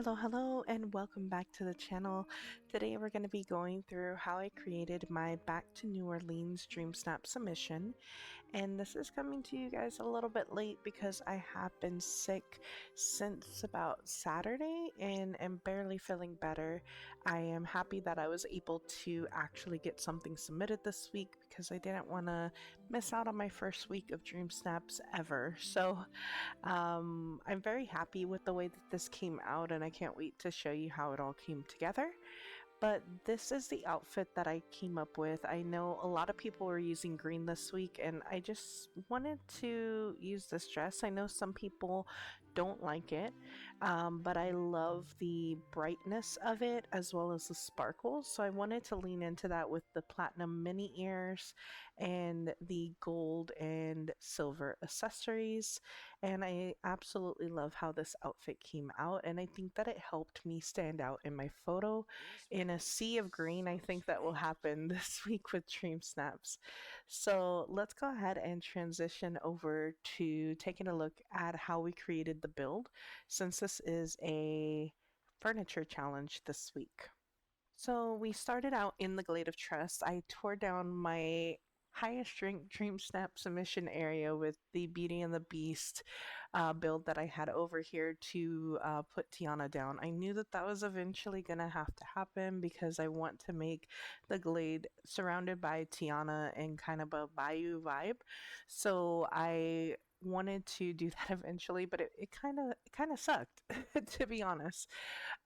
Hello, and welcome back to the channel. Today we're going to be going through how I created my Back to New Orleans DreamSnap submission. And this is coming to you guys a little bit late because I have been sick since about Saturday and am barely feeling better. I am happy that I was able to actually get something submitted this week because I didn't want to miss out on my first week of DreamSnaps ever. So I'm very happy with the way that this came out, and I can't wait to show you how it all came together. But this is the outfit that I came up with. I know a lot of people were using green this week, and I just wanted to use this dress. I know some people don't like it, but I love the brightness of it as well as the sparkles. So I wanted to lean into that with the platinum mini ears and the gold and silver accessories. And I absolutely love how this outfit came out, and I think that it helped me stand out in my photo in a sea of green. I think that will happen this week with DreamSnaps. So let's go ahead and transition over to taking a look at how we created the build, since this is a furniture challenge this week. So we started out in the Glade of Trust. I tore down my highest rank DreamSnap submission area with the Beauty and the Beast build that I had over here to put Tiana down. I knew that that was eventually going to have to happen because I want to make the Glade surrounded by Tiana and kind of a bayou vibe. So I wanted to do that eventually, but it kind of sucked to be honest.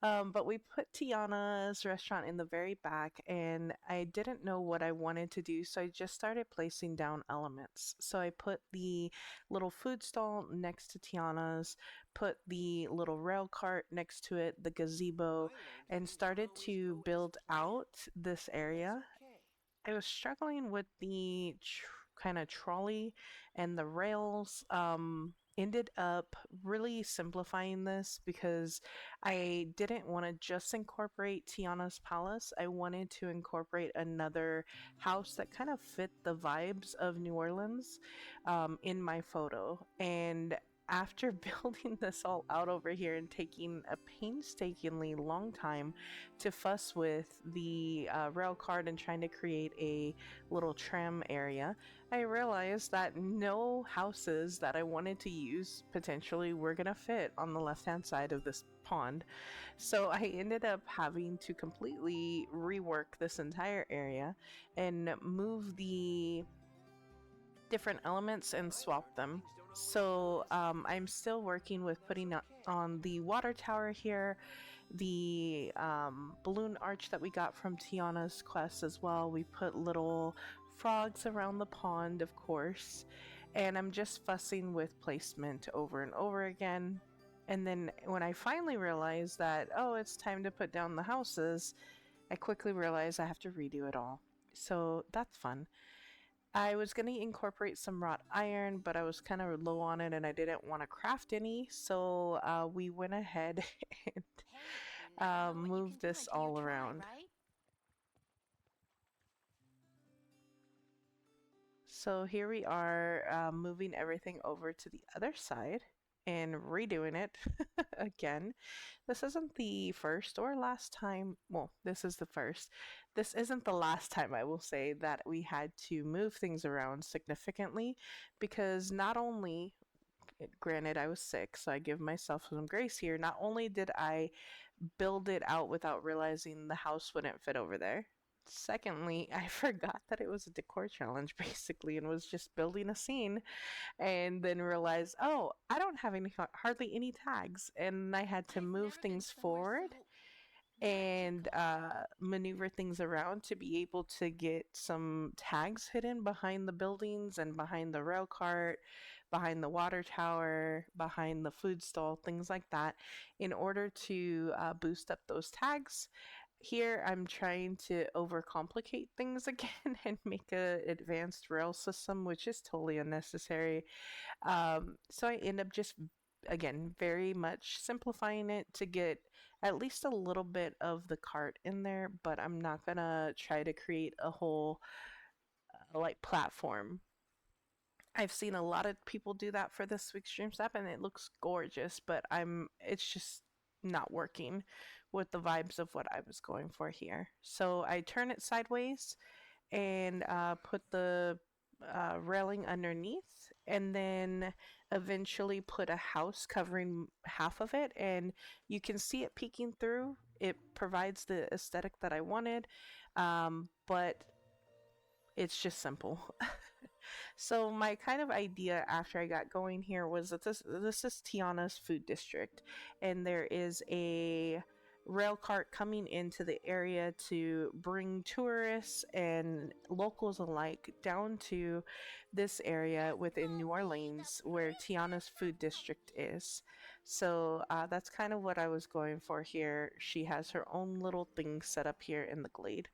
But we put Tiana's restaurant in the very back, and I didn't know what I wanted to do, so I just started placing down elements. So I put the little food stall next to Tiana's, put the little rail cart next to it, the gazebo, and started to build out this area. I was struggling with the kind of trolley and the rails. Ended up really simplifying this because I didn't want to just incorporate Tiana's Palace. I wanted to incorporate another house that kind of fit the vibes of New Orleans in my photo. And after building this all out over here and taking a painstakingly long time to fuss with the rail card and trying to create a little tram area, I realized that no houses that I wanted to use potentially were going to fit on the left hand side of this pond. So I ended up having to completely rework this entire area and move the different elements and swap them. So I'm still working with putting on the water tower here, the balloon arch that we got from Tiana's quest as well. We put little frogs around the pond, of course, and I'm just fussing with placement over and over again. And then when I finally realized that, oh, it's time to put down the houses, I quickly realized I have to redo it all. So that's fun. I was going to incorporate some wrought iron, but I was kind of low on it and I didn't want to craft any, so we went ahead and moved this all around. So here we are moving everything over to the other side and redoing it again. This isn't the first or last time. Well, this is the first. This isn't the last time, I will say, that we had to move things around significantly, because not only, granted, I was sick, so I give myself some grace here. Not only did I build it out without realizing the house wouldn't fit over there, secondly, I forgot that it was a decor challenge basically and was just building a scene, and then realized, oh, I don't have hardly any tags, and I had to move things forward and maneuver things around to be able to get some tags hidden behind the buildings and behind the rail cart, behind the water tower, behind the food stall, things like that, in order to boost up those tags. Here I'm trying to overcomplicate things again and make a advanced rail system, which is totally unnecessary. So I end up just, again, very much simplifying it to get at least a little bit of the cart in there, but I'm not gonna try to create a whole like platform. I've seen a lot of people do that for this week's DreamSnap and it looks gorgeous, but it's just not working with the vibes of what I was going for here. So I turn it sideways and put the railing underneath, and then eventually put a house covering half of it. And you can see it peeking through. It provides the aesthetic that I wanted, but it's just simple. So my kind of idea after I got going here was that this is Tiana's food district, and there is a rail cart coming into the area to bring tourists and locals alike down to this area within New Orleans where Tiana's food district is. So that's kind of what I was going for here. She has her own little thing set up here in the glade.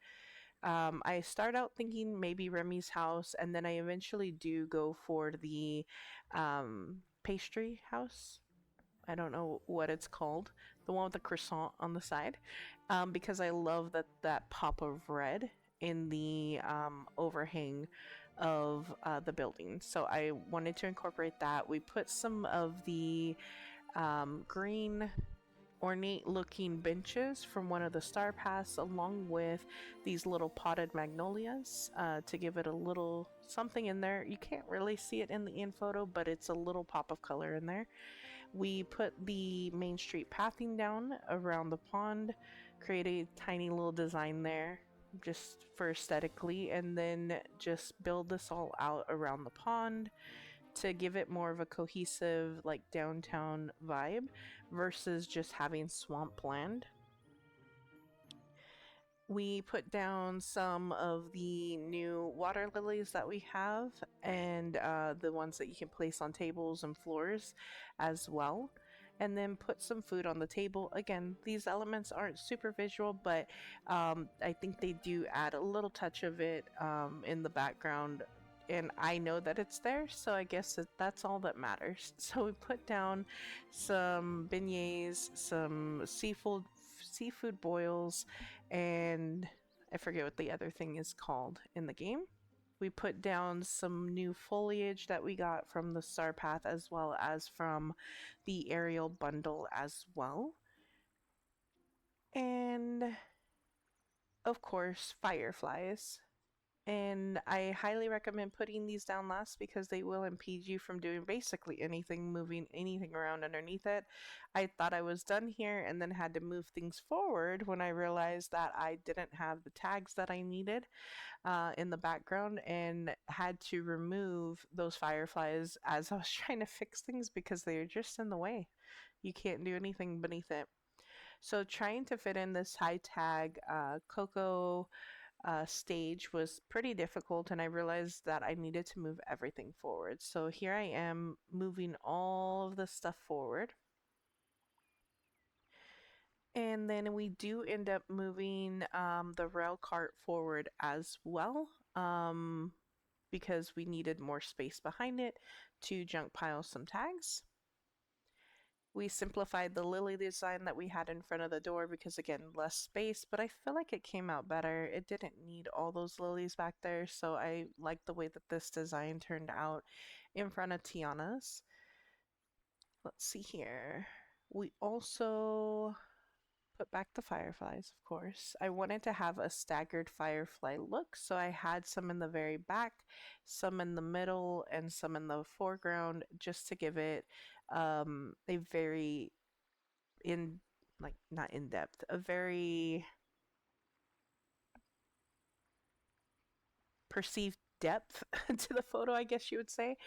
I start out thinking maybe Remy's house, and then I eventually do go for the pastry house. I don't know what it's called, the one with the croissant on the side, because I love that pop of red in the overhang of the building. So I wanted to incorporate that. We put some of the green ornate looking benches from one of the star paths along with these little potted magnolias to give it a little something in there. You can't really see it in the in photo, but it's a little pop of color in there. We put the main street pathing down around the pond, create a tiny little design there just for aesthetically, and then just build this all out around the pond to give it more of a cohesive like downtown vibe versus just having swampland. We put down some of the new water lilies that we have, and the ones that you can place on tables and floors as well. And then put some food on the table. Again, these elements aren't super visual, but I think they do add a little touch of it in the background. And I know that it's there, so I guess that's all that matters. So we put down some beignets, some seafood boils, and I forget what the other thing is called in the game. We put down some new foliage that we got from the Star Path as well as from the aerial bundle as well. And of course, fireflies. And I highly recommend putting these down last because they will impede you from doing basically anything, moving anything around underneath it. I thought I was done here and then had to move things forward when I realized that I didn't have the tags that I needed in the background, and had to remove those fireflies as I was trying to fix things because they are just in the way. You can't do anything beneath it. So trying to fit in this high tag cocoa stage was pretty difficult, and I realized that I needed to move everything forward. So here I am moving all of the stuff forward. And then we do end up moving the rail cart forward as well, because we needed more space behind it to junk pile some tags. We simplified the lily design that we had in front of the door because, again, less space, but I feel like it came out better. It didn't need all those lilies back there, so I like the way that this design turned out in front of Tiana's. Let's see here. We also put back the fireflies, of course. I wanted to have a staggered firefly look, so I had some in the very back, some in the middle, and some in the foreground, just to give it a very not in depth, a very perceived depth to the photo, I guess you would say.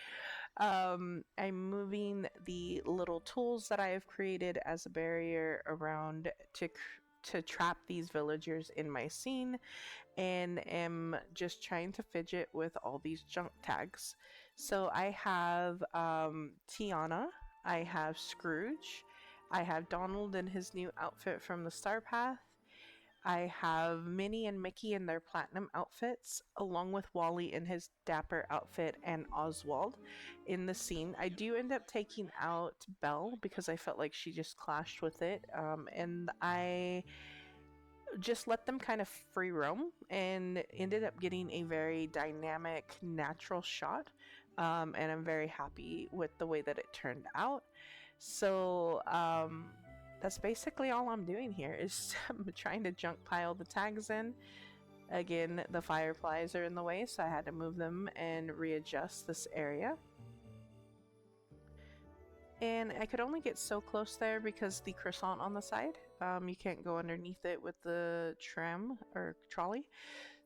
I'm moving the little tools that I have created as a barrier around to trap these villagers in my scene, and am just trying to fidget with all these junk tags. So I have Tiana, I have Scrooge, I have Donald in his new outfit from the Star Path, I have Minnie and Mickey in their platinum outfits, along with Wally in his dapper outfit and Oswald in the scene. I do end up taking out Belle because I felt like she just clashed with it, and I just let them kind of free roam and ended up getting a very dynamic, natural shot, and I'm very happy with the way that it turned out. So, that's basically all I'm doing here is I'm trying to junk pile the tags in. Again, the fireflies are in the way, so I had to move them and readjust this area. And I could only get so close there because the croissant on the side, you can't go underneath it with the tram or trolley.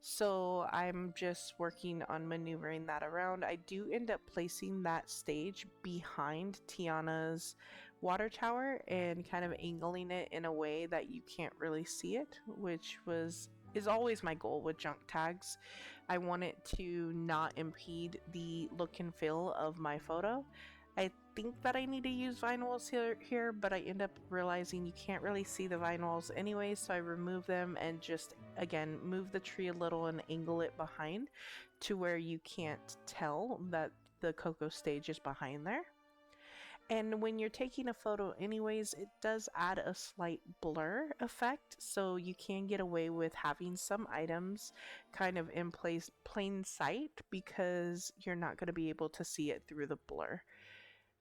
So I'm just working on maneuvering that around. I do end up placing that stage behind Tiana's water tower and kind of angling it in a way that you can't really see it, which is always my goal with junk tags. I want it to not impede the look and feel of my photo. I think that I need to use vinyls here, but I end up realizing you can't really see the vinyls anyway, so I remove them and just, again, move the tree a little and angle it behind to where you can't tell that the cocoa stage is behind there. And when you're taking a photo anyways, it does add a slight blur effect, so you can get away with having some items kind of in plain sight because you're not going to be able to see it through the blur.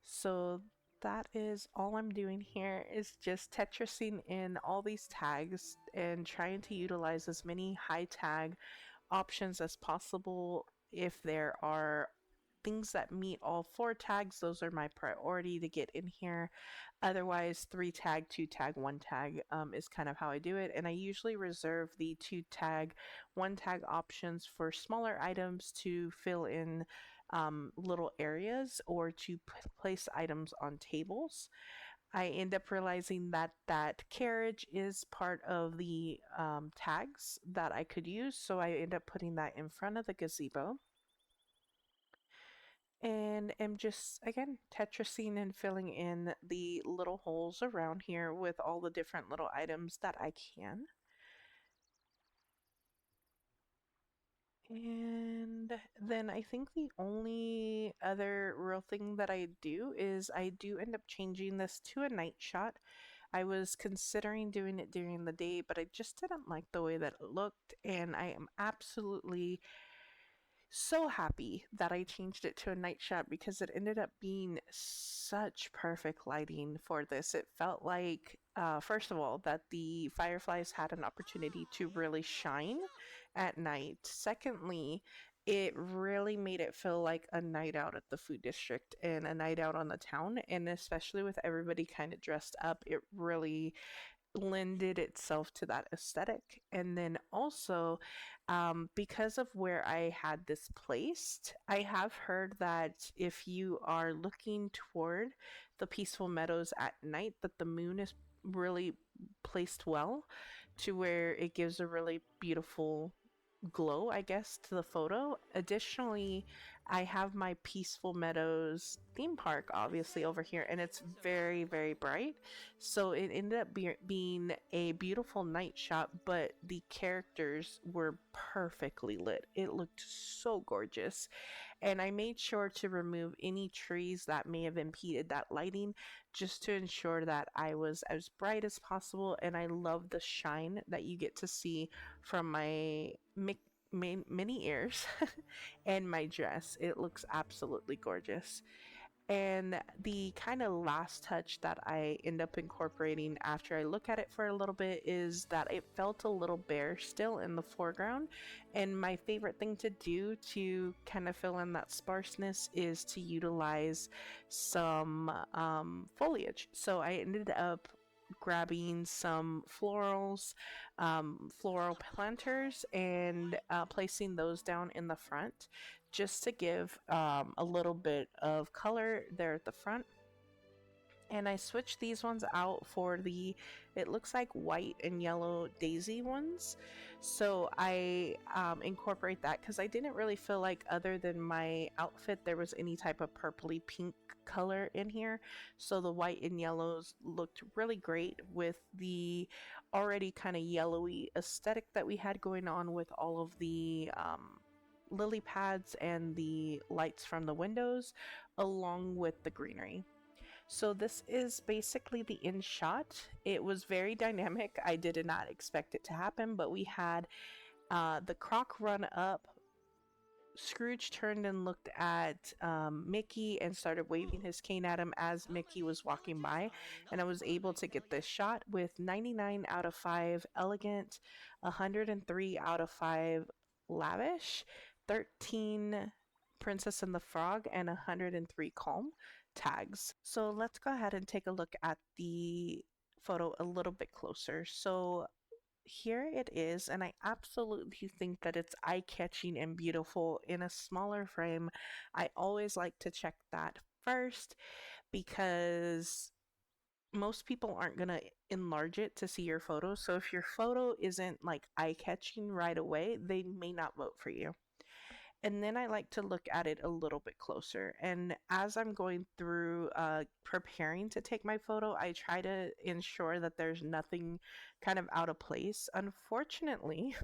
So that is all I'm doing here, is just Tetrising in all these tags and trying to utilize as many high tag options as possible. If there are things that meet all 4 tags, those are my priority to get in here. Otherwise, 3 tag, 2 tag, 1 tag is kind of how I do it. And I usually reserve the 2 tag, 1 tag options for smaller items to fill in little areas or to place items on tables. I end up realizing that that carriage is part of the tags that I could use, so I end up putting that in front of the gazebo. And am just, again, Tetrising and filling in the little holes around here with all the different little items that I can. And then I think the only other real thing that I do is I do end up changing this to a night shot. I was considering doing it during the day, but I just didn't like the way that it looked, and I am absolutely so happy that I changed it to a night shot because it ended up being such perfect lighting for this. It felt like, first of all, that the fireflies had an opportunity to really shine at night. Secondly, it really made it feel like a night out at the food district and a night out on the town. And especially with everybody kind of dressed up, it really lended itself to that aesthetic. And then also, because of where I had this placed, I have heard that if you are looking toward the peaceful meadows at night, that the moon is really placed well to where it gives a really beautiful glow, I guess, to the photo. Additionally, I have my Peaceful Meadows theme park obviously over here, and it's very, very bright. So it ended up being a beautiful night shot, but the characters were perfectly lit. It looked so gorgeous. And I made sure to remove any trees that may have impeded that lighting just to ensure that I was as bright as possible. And I love the shine that you get to see from my mini ears and my dress. It looks absolutely gorgeous. And the kind of last touch that I end up incorporating after I look at it for a little bit is that it felt a little bare still in the foreground. And my favorite thing to do to kind of fill in that sparseness is to utilize some foliage. So I ended up grabbing some floral planters, and placing those down in the front just to give a little bit of color there at the front. And I switched these ones out for the, it looks like white and yellow daisy ones. So I incorporate that because I didn't really feel like, other than my outfit, there was any type of purpley pink color in here. So the white and yellows looked really great with the already kind of yellowy aesthetic that we had going on with all of the lily pads and the lights from the windows, along with the greenery. So this is basically the end shot. It was very dynamic. I did not expect it to happen, but we had the croc run up Scrooge turned and looked at Mickey and started waving his cane at him as Mickey was walking by. And I was able to get this shot with 99 out of 5 elegant, 103 out of 5 lavish, 13 Princess and the Frog, and 103 calm tags. So let's go ahead and take a look at the photo a little bit closer. So here it is, and I absolutely think that it's eye-catching and beautiful in a smaller frame. I always like to check that first because most people aren't going to enlarge it to see your photo. So if your photo isn't like eye-catching right away, they may not vote for you. And then I like to look at it a little bit closer. And as I'm going through preparing to take my photo, I try to ensure that there's nothing kind of out of place. Unfortunately,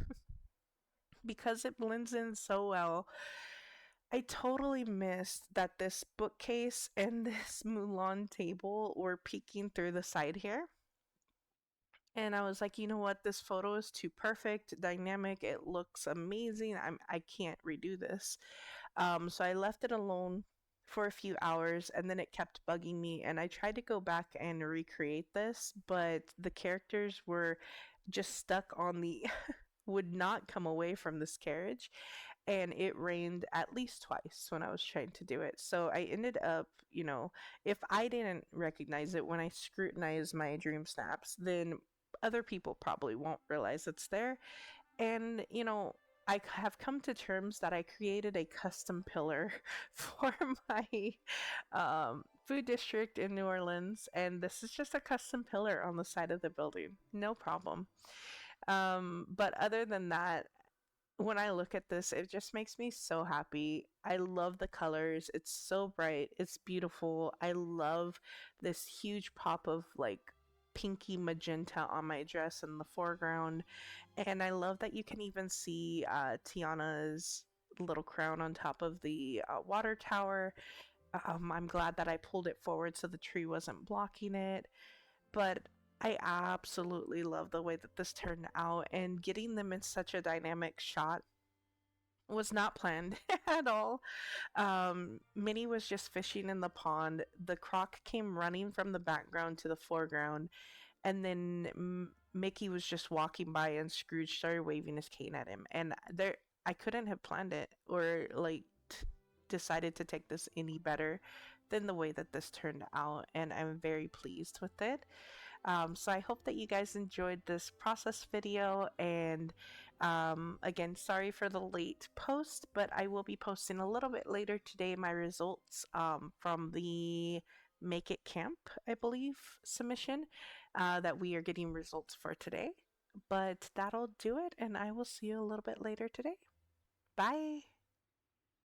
because it blends in so well, I totally missed that this bookcase and this Mulan table were peeking through the side here. And I was like, you know what? This photo is too perfect, dynamic. It looks amazing. I can't redo this. So I left it alone for a few hours and then it kept bugging me. And I tried to go back and recreate this, but the characters were just stuck on the, would not come away from this carriage. And it rained at least twice when I was trying to do it. So I ended up, if I didn't recognize it when I scrutinized my DreamSnaps, then other people probably won't realize it's there. And, I have come to terms that I created a custom pillar for my food district in New Orleans, and this is just a custom pillar on the side of the building. No problem. But other than that, when I look at this, it just makes me so happy. I love the colors. It's so bright. It's beautiful. I love this huge pop of like pinky magenta on my dress in the foreground. And I love that you can even see Tiana's little crown on top of the water tower. I'm glad that I pulled it forward so the tree wasn't blocking it. But I absolutely love the way that this turned out, and getting them in such a dynamic shot was not planned at all. Minnie was just fishing in the pond. The croc came running from the background to the foreground, and then Mickey was just walking by, and Scrooge started waving his cane at him. And there, I couldn't have planned it or like decided to take this any better than the way that this turned out, and I'm very pleased with it. So I hope that you guys enjoyed this process video, and again, sorry for the late post, but I will be posting a little bit later today my results from the Make It Camp, I believe, submission that we are getting results for today. But that'll do it, and I will see you a little bit later today. Bye!